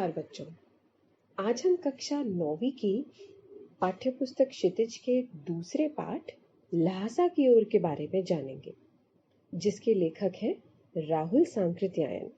नमस्कार बच्चों। आज हम कक्षा 9वीं की पाठ्यपुस्तक क्षितिज के दूसरे पाठ ल्हासा की ओर के बारे में जानेंगे, जिसके लेखक हैं राहुल सांकृत्यायन।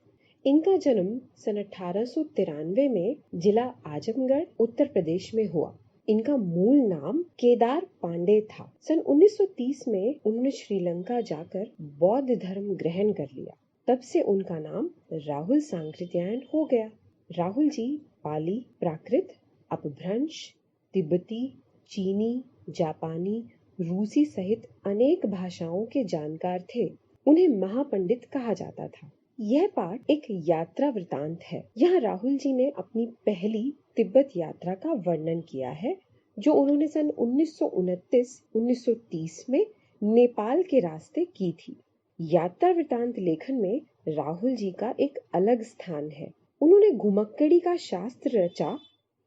इनका जन्म सन 1893 में जिला आजमगढ़ उत्तर प्रदेश में हुआ। इनका मूल नाम केदार पांडे था। सन 1930 में उन्होंने श्रीलंका जाकर बौद्ध धर्म ग्रहण कर लिया। तब से उनका नाम राहुल सांकृत्यायन हो गया। राहुल जी पाली, प्राकृत, अपभ्रंश, तिब्बती, चीनी, जापानी, रूसी सहित अनेक भाषाओं के जानकार थे। उन्हें महापंडित कहा जाता था। यह पाठ एक यात्रा वृतांत है। यहाँ राहुल जी ने अपनी पहली तिब्बत यात्रा का वर्णन किया है, जो उन्होंने सन 1929-1930 में नेपाल के रास्ते की थी। यात्रा वृतांत लेखन में राहुल जी का एक अलग स्थान है। उन्होंने घुमक्कड़ी का शास्त्र रचा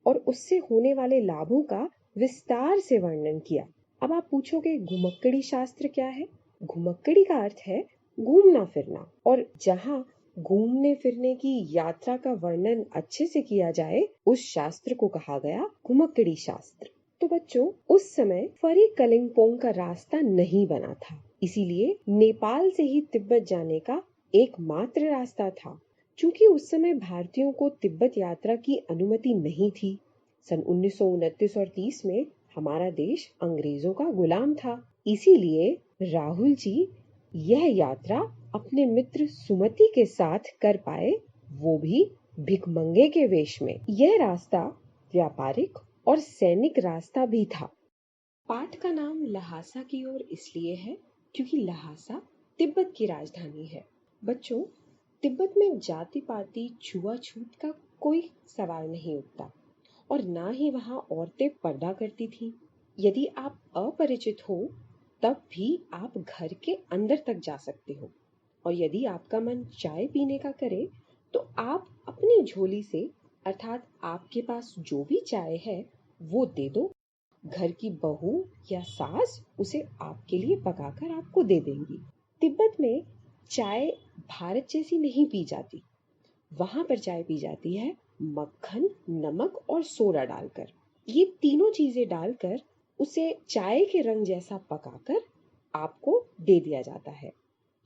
और उससे होने वाले लाभों का विस्तार से वर्णन किया। अब आप पूछोगे घुमक्कड़ी शास्त्र क्या है? घुमक्कड़ी का अर्थ है घूमना फिरना, और जहाँ घूमने फिरने की यात्रा का वर्णन अच्छे से किया जाए उस शास्त्र को कहा गया घुमक्कड़ी शास्त्र। तो बच्चों, उस समय फरी कलिंगपोंग का रास्ता नहीं बना था, इसीलिए नेपाल से ही तिब्बत जाने का एकमात्र रास्ता था। चूंकि उस समय भारतीयों को तिब्बत यात्रा की अनुमति नहीं थी। सन 1929 और 30 में हमारा देश अंग्रेजों का गुलाम था, इसीलिए राहुल जी यह यात्रा अपने मित्र सुमति के साथ कर पाए, वो भी भिखमंगे के वेश में। यह रास्ता व्यापारिक और सैनिक रास्ता भी था। पाठ का नाम ल्हासा की ओर इसलिए है क्योंकि ल्हासा तिब्बत की राजधानी है। बच्चों, तिब्बत में जाति पाति छुआछूत का कोई सवाल नहीं उठता और ना ही वहाँ औरतें पर्दा करती थी। यदि आप अपरिचित हो तब भी आप घर के अंदर तक जा सकते हो, और यदि आपका मन चाय पीने का करे तो आप अपनी झोली से, अर्थात आपके पास जो भी चाय है वो दे दो। घर की बहू या सास उसे आपके लिए पकाकर आपको दे देंगी। तिब्बत में चाय भारत जैसी नहीं पी जाती। वहां पर चाय पी जाती है मक्खन, नमक और सोडा डालकर। ये तीनों चीजें डालकर उसे चाय के रंग जैसा पकाकर आपको दे दिया जाता है,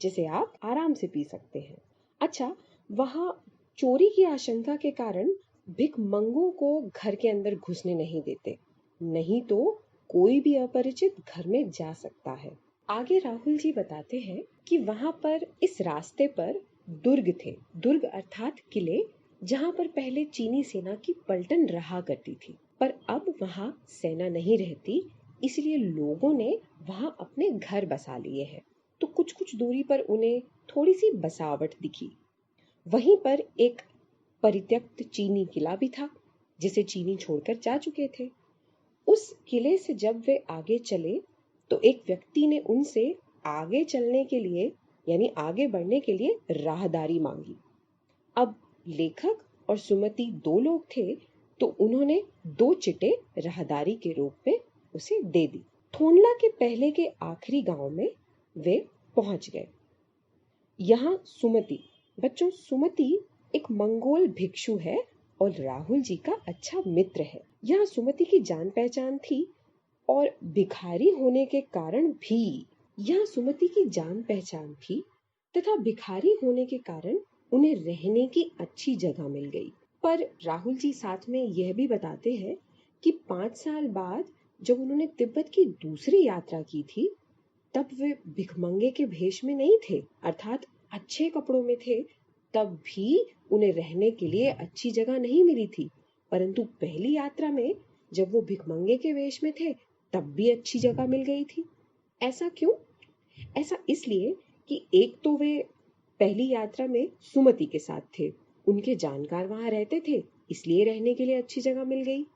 जिसे आप आराम से पी सकते हैं। अच्छा, वहां चोरी की आशंका के कारण भिखमंगों को घर के अंदर घुसने नहीं देते, नहीं तो कोई भी अपरिचित घर में जा सकता है। आगे राहुल जी बताते हैं कि वहां पर इस रास्ते पर दुर्ग थे। दुर्ग अर्थात किले, जहां पर पहले चीनी सेना की पलटन रहा करती थी, पर अब वहां सेना नहीं रहती, इसलिए लोगों ने वहां अपने घर बसा लिए हैं। तो कुछ कुछ दूरी पर उन्हें थोड़ी सी बसावट दिखी। वहीं पर एक परित्यक्त चीनी किला भी था, जिसे चीनी छोड़कर जा चुके थे। उस किले से जब वे आगे चले तो एक व्यक्ति ने उनसे आगे चलने के लिए, यानी आगे बढ़ने के लिए राहदारी मांगी। अब लेखक और सुमति दो लोग थे, तो उन्होंने 2 चिटे राहदारी के रूप में उसे दे दी। थोंडला के पहले के आखिरी गांव में वे पहुंच गए। यहाँ सुमति, बच्चों, सुमति एक मंगोल भिक्षु है और राहुल जी का अच्छा मित्र है। यहाँ सुमति की जान पहचान थी और भिखारी होने के कारण भी, यहाँ सुमति की जान पहचान थी तथा भिखारी होने के कारण उन्हें रहने की अच्छी जगह मिल गई। पर राहुल जी साथ में यह भी बताते हैं कि 5 साल बाद जब उन्होंने तिब्बत की दूसरी यात्रा की थी, तब वे भिखमंगे के भेष में नहीं थे, अर्थात अच्छे कपड़ों में थे। तब भी उन्हें रहने के लिए अच्छी जगह नहीं मिली थी, परंतु पहली यात्रा में जब वो भिखमंगे के वेश में थे तब भी अच्छी जगह मिल गई थी। ऐसा क्यों? ऐसा इसलिए कि एक तो वे पहली यात्रा में सुमति के साथ थे, उनके जानकार वहां रहते थे, इसलिए रहने के लिए अच्छी जगह मिल गई।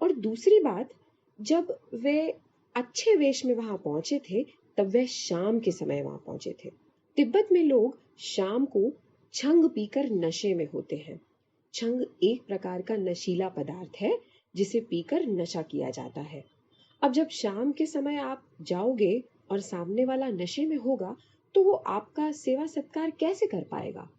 और दूसरी बात, जब वे अच्छे वेश में वहां पहुंचे थे तब वे शाम के समय वहां पहुंचे थे। तिब्बत में लोग शाम को छंग पीकर नशे में होते हैं। छंग एक प्रकार का नशीला पदार्थ है जिसे पीकर नशा किया जाता है। अब जब शाम के समय आप जाओगे और सामने वाला नशे में होगा तो वो आपका सेवा सत्कार कैसे कर पाएगा?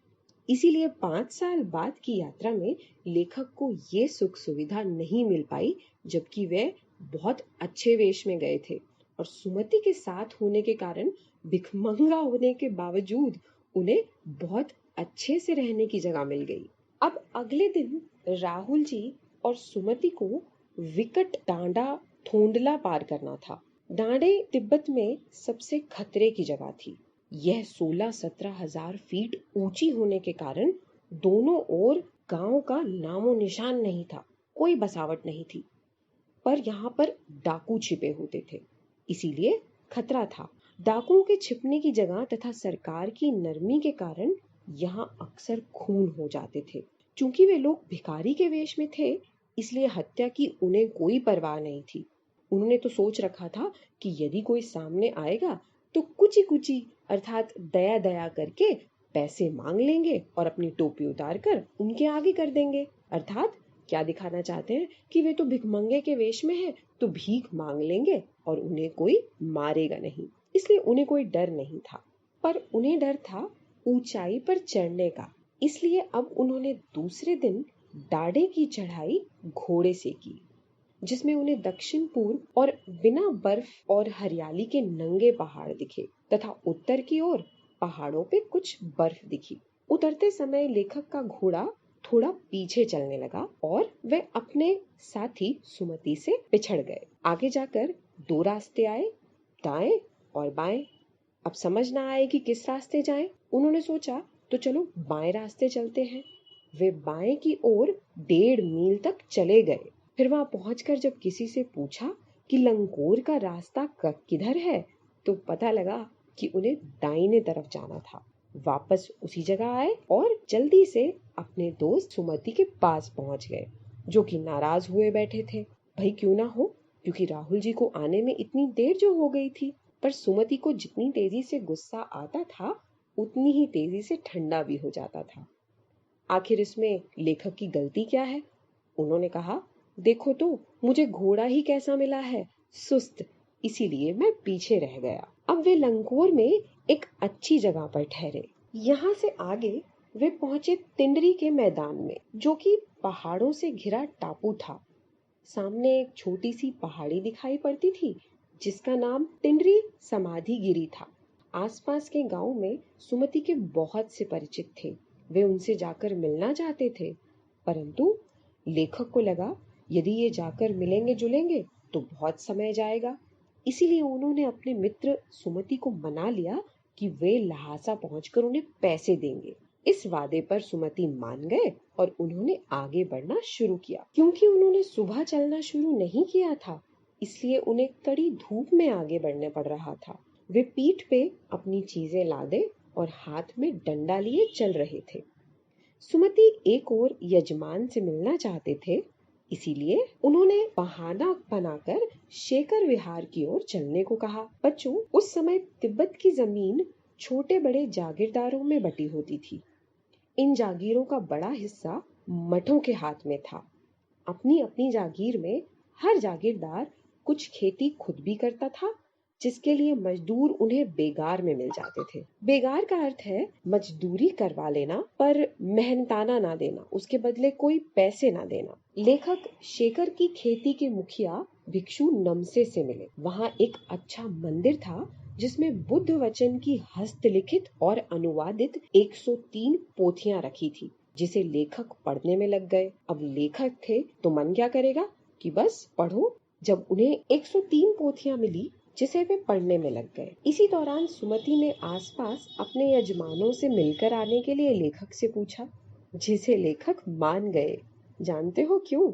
इसीलिए 5 साल बाद की यात्रा में लेखक को ये सुख सुविधा नहीं मिल पाई, जबकि वे बहुत अच्छे वेश में गए थे और सुमति के साथ होने के कारण भिखमंगा होने के बावजूद उन्हें बहुत अच्छे से रहने की जगह मिल गई। अब अगले दिन राहुल जी और सुमति को विकट डांडा थोंडला पार करना था। डांडे तिब्बत में सबसे खतरे की जगह थी। यह 16-17 हजार फीट ऊंची होने के कारण दोनों ओर गांव का नामो निशान नहीं था, कोई बसावट नहीं थी। पर यहाँ पर डाकू छिपे होते थे, इसीलिए खतरा था। डाकुओं के छिपने की जगह तथा सरकार की नरमी के कारण यहाँ अक्सर खून हो जाते थे। चूंकि वे लोग भिखारी के वेश में थे, इसलिए हत्या की उन्हें कोई परवाह नहीं थी। उन्होंने तो सोच रखा था कि यदि कोई सामने आएगा तो कुची कुची अर्थात दया दया करके पैसे मांग लेंगे और अपनी टोपी उतार कर उनके आगे कर देंगे। अर्थात क्या दिखाना चाहते हैं कि वे तो भिखमंगे के वेश में हैं, तो भीख मांग लेंगे और उन्हें कोई मारेगा नहीं, इसलिए उन्हें कोई डर नहीं था। पर उन्हें डर था ऊंचाई पर चढ़ने का, इसलिए अब उन्होंने दूसरे दिन डाढ़े की चढ़ाई घोड़े से की, जिसमें उन्हें दक्षिण पूर्व और बिना बर्फ और हरियाली के नंगे पहाड़ दिखे तथा उत्तर की ओर पहाड़ों पे कुछ बर्फ दिखी। उतरते समय लेखक का घोड़ा थोड़ा पीछे चलने लगा और वे अपने साथी सुमति से पिछड़ गए। आगे जाकर 2 रास्ते आए, दाएं और बाएं। अब समझ ना आए कि किस रास्ते जाएं। उन्होंने सोचा तो चलो बाएं रास्ते चलते हैं। वे बाएं की ओर 1.5 मील तक चले गए। फिर वहां पहुंचकर जब किसी से पूछा कि लंकोर का रास्ता किधर है, तो पता लगा कि उन्हें दाहिने तरफ जाना था। वापस उसी जगह आए और जल्दी से अपने दोस्त सुमति के पास पहुंच गए, जो कि नाराज हुए बैठे थे। भाई क्यों ना हो, क्योंकि राहुल जी को आने में इतनी देर जो हो गई थी। पर सुमति को जितनी तेजी से गुस्सा आता था, उतनी ही तेजी से ठंडा भी हो जाता था। आखिर इसमें लेखक की गलती क्या है? उन्होंने कहा, देखो तो मुझे घोड़ा ही कैसा मिला है, सुस्त, इसीलिए मैं पीछे रह गया। अब वे लंकोर में एक अच्छी जगह पर ठहरे। यहाँ से आगे वे पहुंचे तिंडरी के मैदान में, जो कि पहाड़ों से घिरा टापू था। सामने एक छोटी सी पहाड़ी दिखाई पड़ती थी, जिसका नाम तिंडरी समाधि गिरी था। आसपास के गांव में सुमति के बहुत से परिचित थे। वे उनसे जाकर मिलना चाहते थे, परंतु लेखक को लगा यदि ये जाकर मिलेंगे जुलेंगे तो बहुत समय जाएगा। इसीलिए उन्होंने अपने मित्र सुमति को मना लिया कि वे लहासा पहुंचकर उन्हें पैसे देंगे। इस वादे पर सुमति मान गए और उन्होंने आगे बढ़ना शुरू किया। क्योंकि उन्होंने सुबह चलना शुरू नहीं किया था, इसलिए उन्हें कड़ी धूप में आगे बढ़ने पड़ रहा था। वे पीठ पे अपनी चीजें लादे और हाथ में डंडा लिए चल रहे थे। सुमति एक और यजमान से मिलना चाहते थे, इसीलिए उन्होंने बहाना बनाकर शेखर विहार की ओर चलने को कहा। बच्चों, उस समय तिब्बत की जमीन छोटे बड़े जागीरदारों में बटी होती थी। इन जागीरों का बड़ा हिस्सा मठों के हाथ में था। अपनी अपनी जागीर में हर जागीरदार कुछ खेती खुद भी करता था, जिसके लिए मजदूर उन्हें बेगार में मिल जाते थे। बेगार का अर्थ है मजदूरी करवा लेना पर मेहनताना ना देना, उसके बदले कोई पैसे ना देना। लेखक शेखर की खेती के मुखिया भिक्षु नमसे से मिले। वहाँ एक अच्छा मंदिर था, जिसमें बुद्ध वचन की हस्तलिखित और अनुवादित 103 पोथियां रखी थी, जिसे लेखक पढ़ने में लग गए। अब लेखक थे तो मन क्या करेगा कि बस पढ़ो। जब उन्हें 103 पोथियां मिली, जिसे वे पढ़ने में लग गए। इसी दौरान सुमति ने आसपास अपने यजमानों से मिलकर आने के लिए लेखक से पूछा, जिसे लेखक मान गए। जानते हो क्यों?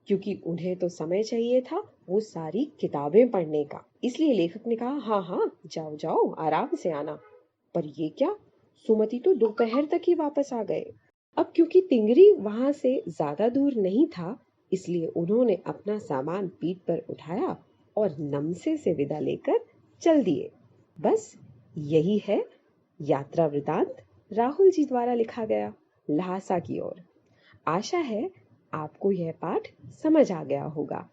क्योंकि उन्हें तो समय चाहिए था वो सारी किताबें पढ़ने का। इसलिए लेखक ने कहा, हाँ हाँ, जाओ जाओ, आराम से आना। पर ये क्या, सुमति तो दोपहर तक ही वापस आ गए। अब क्योंकि तिंगरी वहां से ज्यादा दूर नहीं था, इसलिए उन्होंने अपना सामान पीठ पर उठाया और नमसे से विदा लेकर चल दिए। बस यही है यात्रा वृतांत, राहुल जी द्वारा लिखा गया, लहासा की ओर। आशा है आपको यह पाठ समझ आ गया होगा।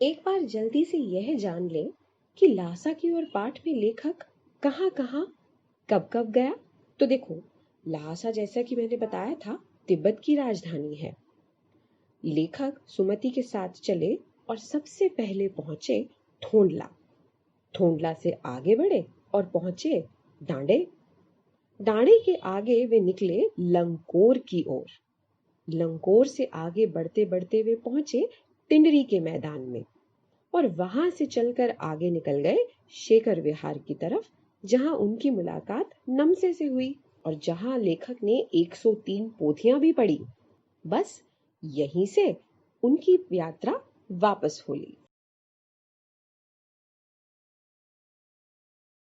एक बार जल्दी से यह जान लें कि लहासा की ओर पाठ में लेखक कहाँ कहाँ कब कब गया। तो देखो, लहासा जैसा कि मैंने बताया था तिब्बत की राजधानी है। लेखक सुमति के साथ चले और सबसे पहले पहुंचे थोंडला। थोंडला से आगे बढ़े और पहुंचे डांडे। डांडे के आगे वे निकले लंकोर की ओर। लंकोर से आगे बढ़ते बढ़ते वे पहुंचे टिंडरी के मैदान में और वहां से चलकर आगे निकल गए शेखर विहार की तरफ, जहां उनकी मुलाकात नमसे से हुई और जहां लेखक ने 103 पोथियां भी पढ़ी। बस यहीं से उनकी यात्रा वापस हो ली।